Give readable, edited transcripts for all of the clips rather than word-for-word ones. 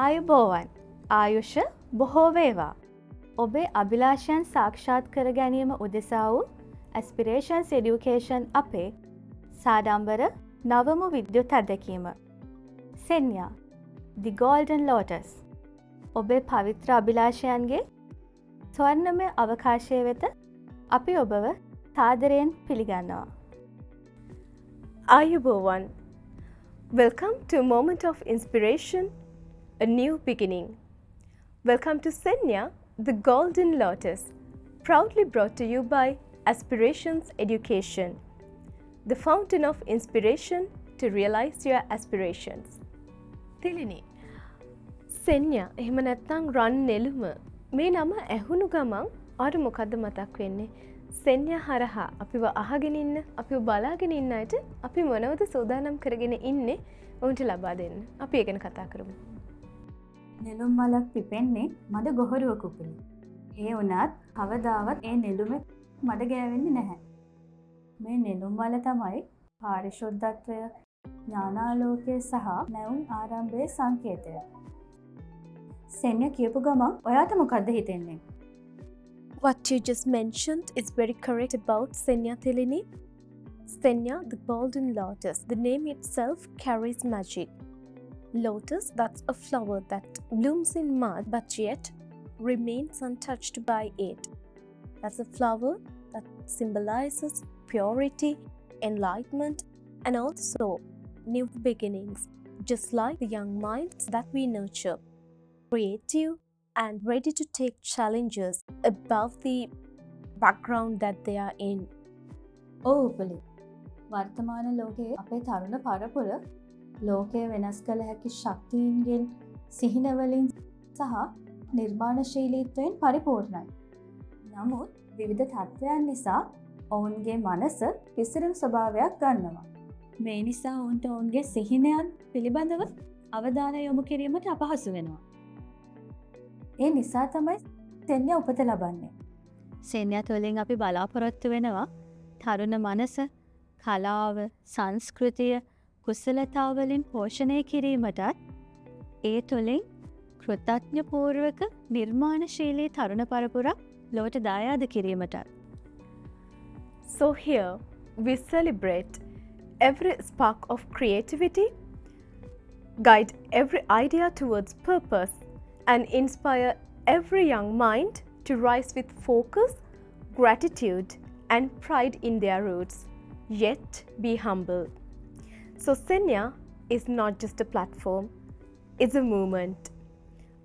ආයුබෝවන් ආයුෂ බොහෝ වේවා. ඔබේ අභිලාෂයන් සාක්ෂාත් කර ගැනීම උදෙසා වූ ඇස්පිරේෂන්ස් එඩියුකේෂන් අපේ සාඩම්බර නවම විද්‍යුත් අත්දැකීම. සෙන්යා The Golden Lotus. ඔබේ පවිත්‍ර අභිලාෂයන්ගේ ස්වර්ණමය අවකාශය වෙත අපි ඔබව සාදරයෙන් පිළිගන්නවා. Ayubowan. Welcome to a moment of inspiration, a new beginning. Welcome to Senya, the Golden Lotus, proudly brought to you by Aspirations Education, the fountain of inspiration to realize your aspirations. Tilini. Senya, එහෙම නැත්නම් රන් නෙළුම මේ නම ඇහුණු ගමන් ආර මොකද්ද මතක් වෙන්නේ? සෙන්යා හරහා අපිව අහගෙන ඉන්න, අපිව බලාගෙන ඉන්න අයට අපි මොනවද සූදානම් කරගෙන ඉන්නේ උන්ට ලබා දෙන්න. අපි ඒ ගැන කතා කරමු. නෙළුම් මලක් පිපෙන්නේ මඩ ගොහරුවක උපුලින්. ඒ වුණත් කවදාවත් ඒ නෙළුම මඩ ගෑවෙන්නේ නැහැ. මේ නෙළුම් මල තමයි පාරිශුද්ධත්වය, ඥානාලෝකය සහ නැවුම් ආරම්භයේ සංකේතය. සෙන්යා කියපු ගමන් ඔයාට මොකද්ද හිතෙන්නේ? What you just mentioned is very correct about Senya Tilini. Senya, the golden lotus. The name itself carries magic. Lotus, that's a flower that blooms in mud but yet remains untouched by it. That's a flower that symbolizes purity, enlightenment, and also new beginnings, just like the young minds that we nurture. Creative and ready to take challenges above the background that they are in. ඔව් උපලි. වර්තමාන ලෝකයේ අපේ තරුණ පරපුර ලෝකය වෙනස් කළ හැකි ශක්තියින්ගෙන්, සිහිනවලින් සහ නිර්මාණශීලීත්වයෙන් පරිපූර්ණයි. නමුත් විවිධ තත්ත්වයන් නිසා ඔවුන්ගේ මනස විසිරෙන ස්වභාවයක් ගන්නවා. මේ නිසා ඔවුන්ට ඔවුන්ගේ සිහිනයන් පිළිබඳව අවධානය යොමු කිරීමට අපහසු වෙනවා. ඒ නිසා තමයි සෙන්යා උපත ලබන්නේ. සෙන්යා තුළින් අපි බලාපොරොත්තු වෙනවා තරුණ මනස, කලාව, සංස්කෘතිය, කුසලතාවලින් පෝෂණය කිරීමටත් ඒ තුළින් කෘතඥපූර්වක නිර්මාණශීලී තරුණ පරපුරක් ලොවට දායාද කිරීමටත්. So here we celebrate every spark of creativity, guide every idea towards purpose, and inspire every young mind to rise with focus, gratitude, and pride in their roots, yet be humble. So Senya is not just a platform, it's a movement,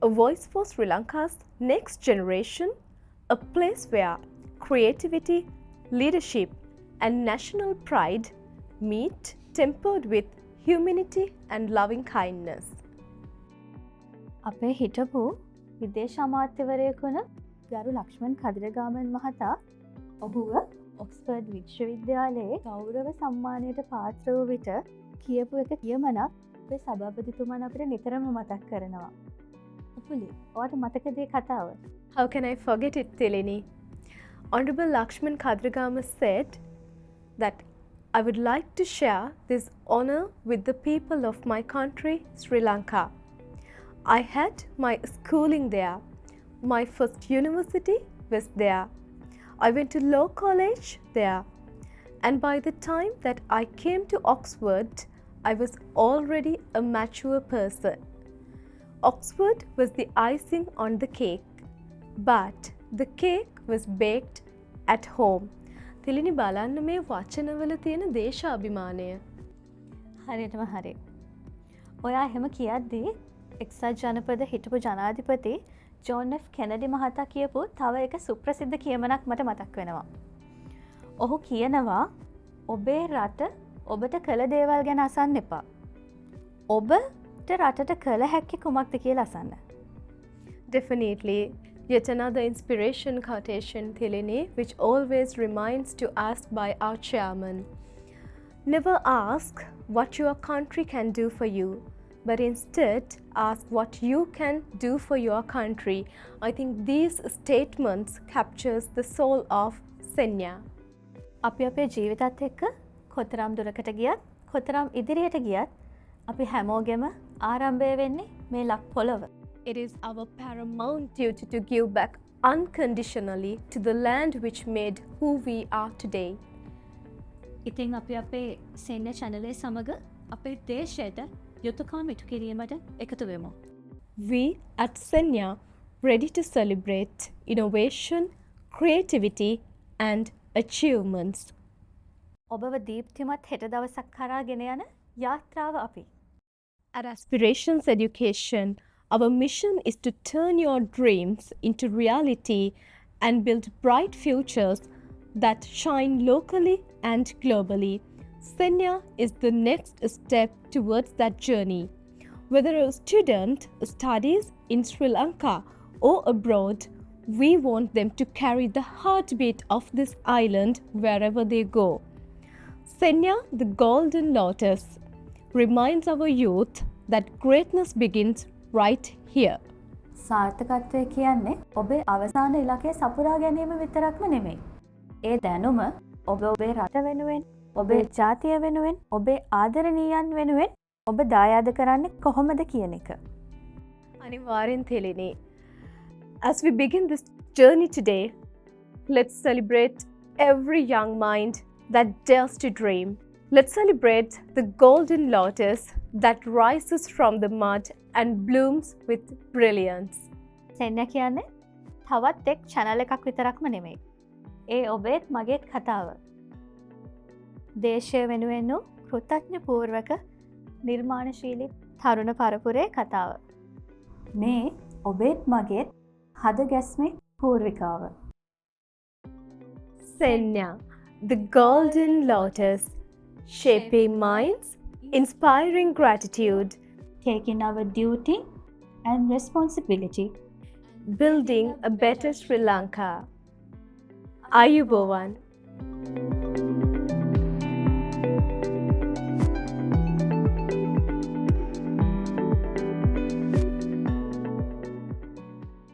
a voice for Sri Lanka's next generation, a place where creativity, leadership, and national pride meet, tempered with humanity and loving kindness. අපේ හිටපු විදේශ අමාත්‍යවරයෙකු වන ගරු ලක්ෂ්මන් කදිරගාමන් මහතා ඔහුව Oxford විශ්වවිද්‍යාලයේ ගෞරව සම්මානයට පාත්‍ර වූ විට කියපු එක කියමනක් අපේ සභාපතිතුමන් අපිට නිතරම මතක් කරනවා. උපුලි, ඔයාට මතකද ඒ කතාව? How can I forget it, Tilini? Honorable Lakshman Kadragama said that I would like to share this honor with the people of my country, Sri Lanka. I had my schooling there. My first university was there. I went to law college there. And by the time that I came to Oxford, I was already a mature person. Oxford was the icing on the cake, but the cake was baked at home. Thilini බලන්න මේ වචනවල තියෙන දේශාභිමානය. හරියටම හරි. ඔයා එහෙම කියද්දී එක්සත් ජනපද හිටපු ජනාධිපති ජෝන් එෆ් කෙනඩි මහතා කියපු තව එක සුප්‍රසිද්ධ කියමනක් මට මතක් වෙනවා. ඔහු කියනවා ඔබේ රට ඔබට කළ දේවල් ගැන අසන්න එපා. ඔබට රටට කළ හැක්කි කුමක්ද කියලා අසන්න. Definitely, yet another inspiration quotation, Tilini, which always reminds to us by our chairman. Never ask what your country can do for you, but instead ask what you can do for your country. I think these statements captures the soul of Senya. අපි අපේ ජීවිතත් එක්ක කොතරම් දුරකට ගියත්, කොතරම් ඉදිරියට ගියත් අපි හැමෝගෙම ආරම්භය වෙන්නේ මේ ලක් පොළොව. It is our paramount duty to give back unconditionally to the land which made who we are today. ඉතින් අපි අපේ සෙන්න චැනලේ සමග අපේ දේශයට යුතුකම් ඉටු කිරීමට එකතු වෙමු. We at Senya ready to celebrate innovation, creativity and achievements. ඔබව දීප්තිමත් හෙට දවසක් කරා ගෙන යන යාත්‍රාව අපි. At Aspirations Education, our mission is to turn your dreams into reality and build bright futures that shine locally and globally. Senya is the next step towards that journey. Whether a student studies in Sri Lanka or abroad, we want them to carry the heartbeat of this island wherever they go. Senya, the Golden Lotus, reminds our youth that greatness begins right here. සාර්ථකත්වය කියන්නේ ඔබේ අවසාන ඉලක්කය සපුරා ගැනීම විතරක්ම නෙමෙයි. ඒ දැනුම ඔබ ඔබේ රට වෙනුවෙන්, ඔබේ ජාතිය වෙනුවෙන්, ඔබේ ආදරණීයන් වෙනුවෙන් ඔබ දායාද කරන්නේ කොහොමද කියන එක. Anivarin Thelini. As we begin this journey today, let's celebrate every young mind that dares to dream. Let's celebrate the golden lotus that rises from the mud and blooms with brilliance. සෙන්න කියන්නේ තවත් එක් channel එකක් විතරක්ම නෙමෙයි. ඒ ඔබේත් මගේත් කතාව. දේශය වෙනුවෙන් වූ කෘතඥපූර්වක නිර්මාණශීලී තරුණ පරපුරේ කතාව. මේ ඔබේත් මගේත් හද ගැස්මේ පූර්විකාව. Senya, the golden lotus, shaping minds, inspiring gratitude, Taking our duty and responsibility. building a better Sri Lanka. Ayubowan.